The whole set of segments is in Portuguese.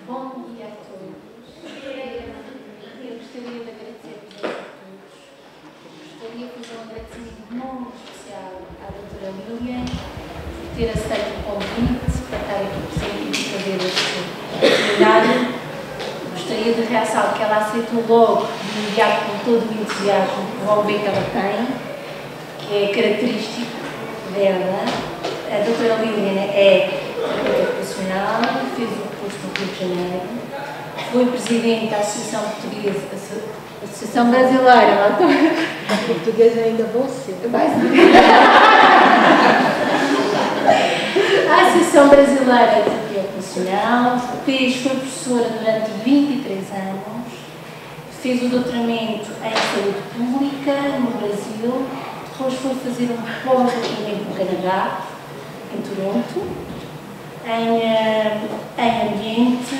Bom dia a todos. Eu gostaria de agradecer-vos a todos. Gostaria de fazer um agradecimento muito especial à doutora Lília por ter aceito o convite para estar aqui presente e fazer este seminário. Gostaria de realçar que ela aceitou logo, de imediato, com todo o entusiasmo que vão ver que ela tem, que é característico dela. A doutora Lília é terapeuta ocupacional, fez o curso no Rio de Janeiro, foi presidente da Associação Portuguesa, Associação Brasileira, lá estou. A portuguesa ainda vou ser. A Associação Brasileira de Terapia Ocupacional, foi professora durante 23 anos, fez o doutoramento em saúde pública no Brasil, depois foi fazer um pós-doutoramento no Canadá, em Toronto, em ambiente,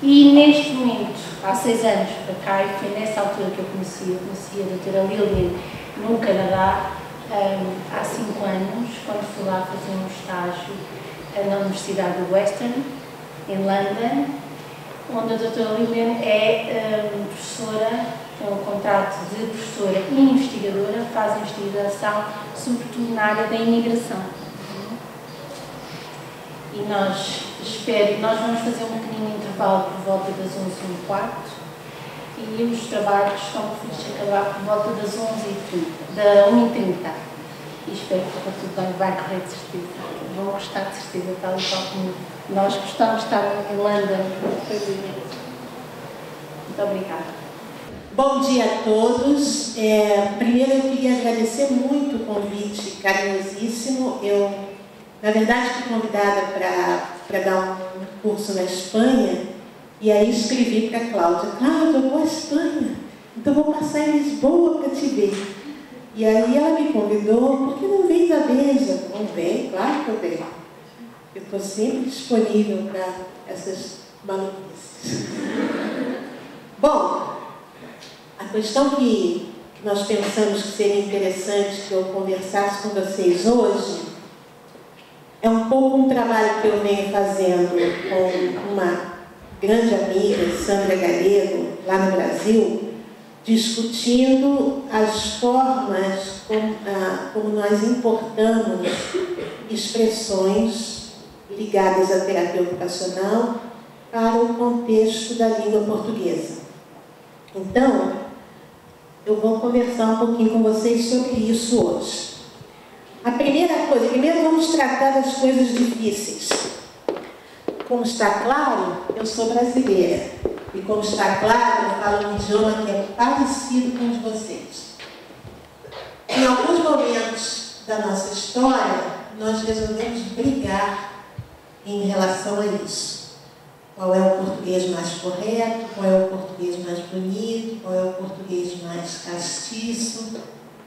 e neste momento, há 6 anos para cá, e foi nessa altura que eu conheci a doutora Lilian no Canadá, há 5 anos, quando fui lá fazer um estágio na Universidade de Western, em London, onde a doutora Lilian é professora, tem um contrato de professora e investigadora, faz investigação, sobretudo na área da imigração. E nós vamos fazer um pequenino intervalo por volta das 11h15 e os trabalhos estão previstos acabar por volta das 11h30, da 1h30. E espero que tudo bem, vai correr de certeza. Vão gostar de certeza, tal e qual como nós gostamos de estar em London. Muito obrigada. Bom dia a todos. Primeiro eu queria agradecer muito o convite carinhosíssimo. Eu, na verdade, fui convidada para dar um curso na Espanha e aí escrevi para a Cláudia: Cláudia, eu vou à Espanha, então vou passar em Lisboa para te ver. E aí ela me convidou: por que não vem à Veja? Não vem, claro que eu venho. Eu estou sempre disponível para essas maluquices. Bom, a questão que nós pensamos que seria interessante que eu conversasse com vocês hoje é um pouco um trabalho que eu venho fazendo com uma grande amiga, Sandra Galego, lá no Brasil, discutindo as formas como nós importamos expressões ligadas à terapia ocupacional para o contexto da língua portuguesa. Então, eu vou conversar um pouquinho com vocês sobre isso hoje. A primeira coisa, primeiro vamos tratar das coisas difíceis. Como está claro, eu sou brasileira. E como está claro, eu falo um idioma que é parecido com o de vocês. Em alguns momentos da nossa história, nós resolvemos brigar em relação a isso. Qual é o português mais correto, qual é o português mais bonito, qual é o português mais castiço.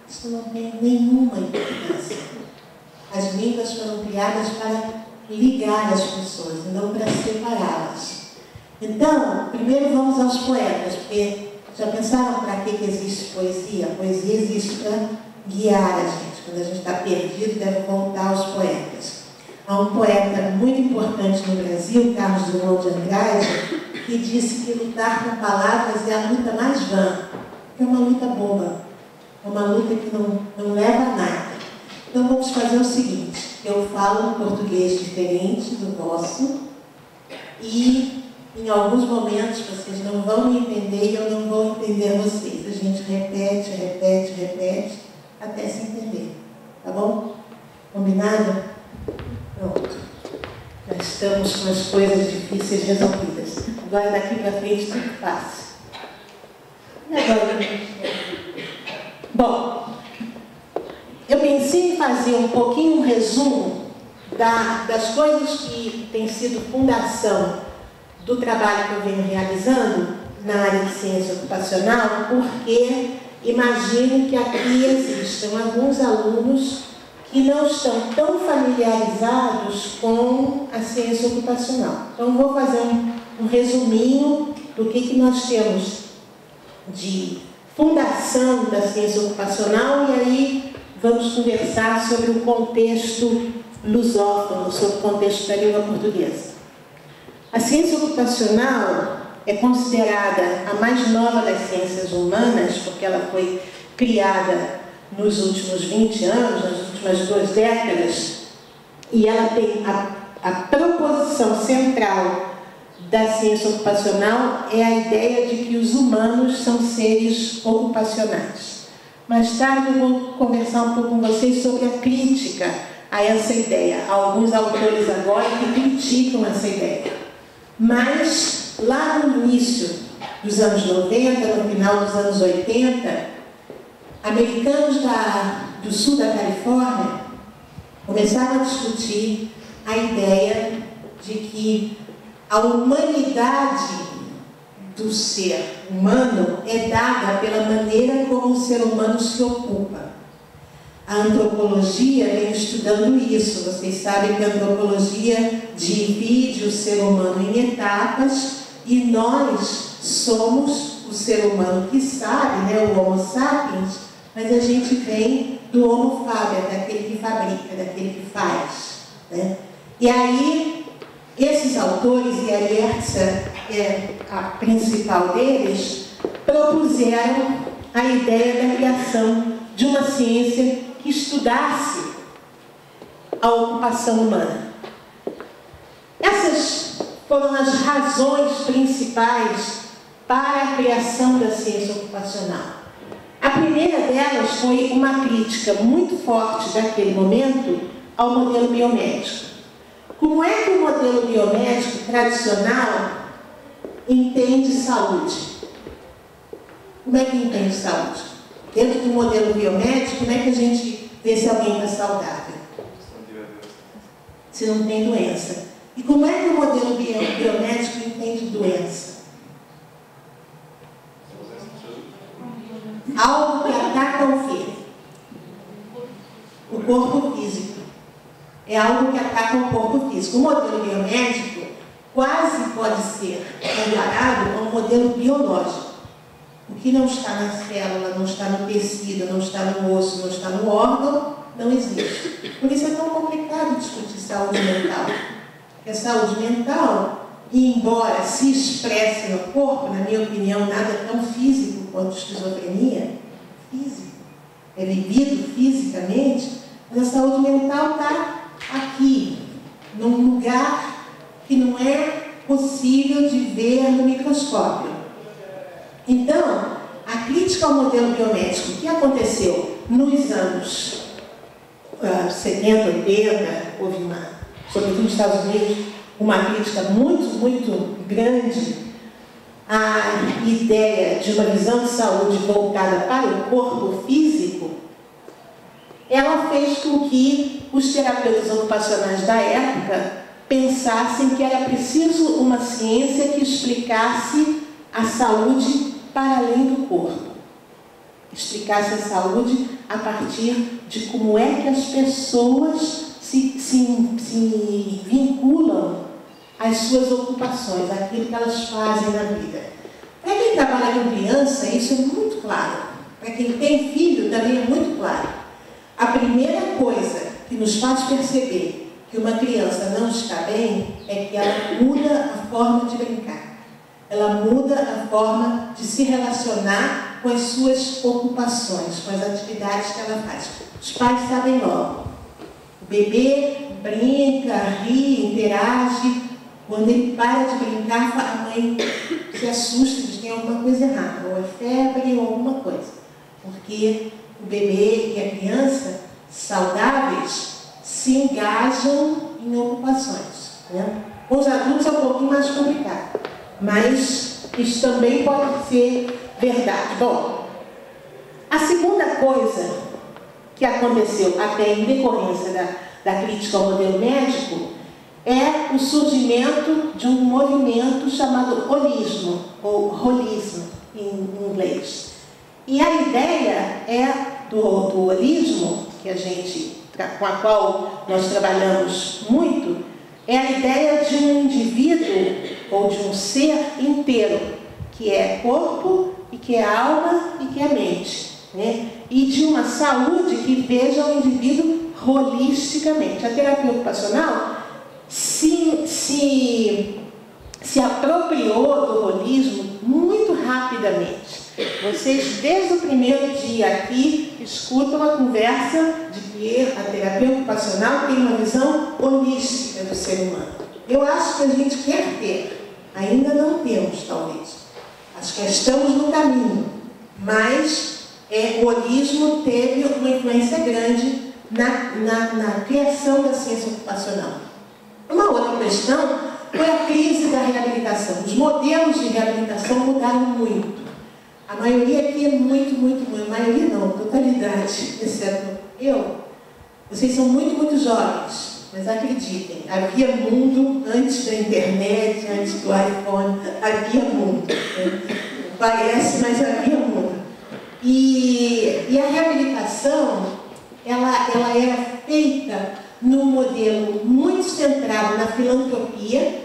Isso não tem nenhuma importância. As línguas foram criadas para ligar as pessoas, não para separá-las. Então, primeiro vamos aos poetas, porque já pensaram para que existe poesia? A poesia existe para guiar a gente. Quando a gente está perdido, deve voltar aos poetas. Há um poeta muito importante no Brasil, Carlos Drummond de Andrade, que disse que lutar com palavras é a luta mais vã, que é uma luta boba. É uma luta que não leva a nada. Então vamos fazer o seguinte: eu falo um português diferente do vosso e em alguns momentos vocês não vão me entender e eu não vou entender vocês. A gente repete, repete, repete até se entender. Tá bom? Combinado? Pronto. Já estamos com as coisas difíceis resolvidas. Agora daqui para frente tudo fácil. E agora? Bom, eu pensei em fazer um pouquinho um resumo das coisas que têm sido fundação do trabalho que eu venho realizando na área de ciência ocupacional, porque imagino que aqui existam alguns alunos que não estão tão familiarizados com a ciência ocupacional. Então, vou fazer um resuminho do que nós temos de fundação da ciência ocupacional, e aí vamos conversar sobre o contexto lusófono, sobre o contexto da língua portuguesa. A ciência ocupacional é considerada a mais nova das ciências humanas, porque ela foi criada nos últimos 20 anos, nas últimas 2 décadas, e ela tem a proposição central da ciência ocupacional é a ideia de que os humanos são seres ocupacionais. Mais tarde eu vou conversar um pouco com vocês sobre a crítica a essa ideia. Há alguns autores agora que criticam essa ideia. Mas, lá no início dos anos 90, no final dos anos 80, americanos do sul da Califórnia começaram a discutir a ideia de que a humanidade do ser humano é dada pela maneira como o ser humano se ocupa. A antropologia vem estudando isso. Vocês sabem que a antropologia divide o ser humano em etapas e nós somos o ser humano que sabe, né, o Homo sapiens, mas a gente vem do Homo faber, daquele que fabrica, daquele que faz, né? E aí, esses autores, e a Yerxa é a principal deles, propuseram a ideia da criação de uma ciência que estudasse a ocupação humana. Essas foram as razões principais para a criação da ciência ocupacional. A primeira delas foi uma crítica muito forte daquele momento ao modelo biomédico. Como é que o modelo biomédico tradicional entende saúde? Como é que entende saúde? Dentro do modelo biomédico, como é que a gente vê se alguém está saudável? Se não tem doença. E como é que o modelo biomédico entende doença? Algo que ataca o quê? O corpo físico. É algo que ataca o corpo físico. O modelo biomédico quase pode ser comparado com o modelo biológico. O que não está na célula, não está no tecido, não está no osso, não está no órgão, não existe. Por isso é tão complicado discutir saúde mental. Porque a saúde mental, embora se expresse no corpo, na minha opinião, nada tão físico quanto esquizofrenia, físico, é vivido fisicamente, mas a saúde mental está aqui, num lugar que não é possível de ver no microscópio. Então, a crítica ao modelo biomédico, o que aconteceu nos anos 70, 80, houve sobretudo nos Estados Unidos, uma crítica muito, muito grande à ideia de uma visão de saúde voltada para o corpo físico. Ela fez com que os terapeutas ocupacionais da época pensassem que era preciso uma ciência que explicasse a saúde para além do corpo. Explicasse a saúde a partir de como é que as pessoas se vinculam às suas ocupações, àquilo que elas fazem na vida. Para quem trabalha com criança, isso é muito claro. Para quem tem filho, também é muito claro. A primeira coisa que nos faz perceber que uma criança não está bem é que ela muda a forma de brincar. Ela muda a forma de se relacionar com as suas ocupações, com as atividades que ela faz. Os pais sabem logo. O bebê brinca, ri, interage. Quando ele para de brincar, a mãe se assusta de que tem alguma coisa errada, ou é febre ou alguma coisa. Porque o bebê e a criança saudáveis se engajam em ocupações, né? Com os adultos é um pouquinho mais complicado, mas isso também pode ser verdade. Bom, a segunda coisa que aconteceu até em decorrência da crítica ao modelo médico é o surgimento de um movimento chamado holismo, ou holismo em inglês. E a ideia do holismo, com a qual nós trabalhamos muito, é a ideia de um indivíduo ou de um ser inteiro, que é corpo, e que é alma e que é mente, né? E de uma saúde que veja o indivíduo holisticamente. A terapia ocupacional se se apropriou do holismo muito rapidamente. Vocês, desde o primeiro dia aqui, escutam a conversa de que a terapia ocupacional tem uma visão holística do ser humano. Eu acho que a gente quer ter, ainda não temos, talvez. Acho que estamos no caminho, mas o holismo teve uma influência grande na criação da ciência ocupacional. Uma outra questão foi a crise da reabilitação. Os modelos de reabilitação mudaram muito. A maioria aqui é muito, a maioria não, totalidade, exceto eu. Vocês são muito jovens, mas acreditem, havia mundo antes da internet, antes do iPhone, havia mundo. Né? Parece, mas havia mundo. E a reabilitação, ela era feita num modelo muito centrado na filantropia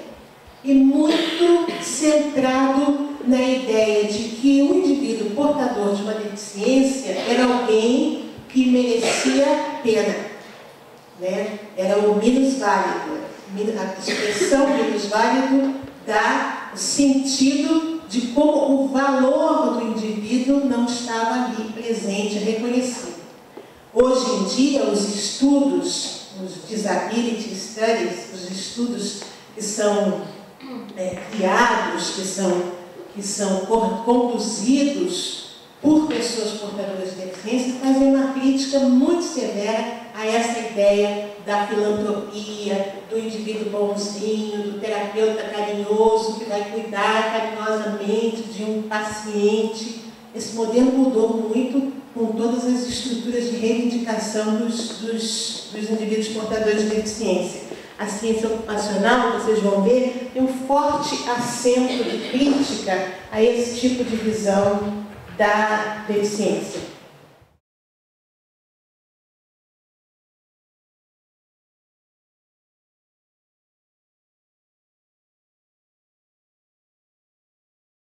e muito centrado na ideia de que o indivíduo portador de uma deficiência era alguém que merecia pena, né? Era o minusválido. A expressão minusválido dá o sentido de como o valor do indivíduo não estava ali presente, reconhecido. Hoje em dia, os estudos, os disability studies, os estudos que são criados, que são conduzidos por pessoas portadoras de deficiência, fazem uma crítica muito severa a essa ideia da filantropia, do indivíduo bonzinho, do terapeuta carinhoso que vai cuidar carinhosamente de um paciente. Esse modelo mudou muito com todas as estruturas de reivindicação dos indivíduos portadores de deficiência. A ciência ocupacional, vocês vão ver, tem um forte acento de crítica a esse tipo de visão da deficiência.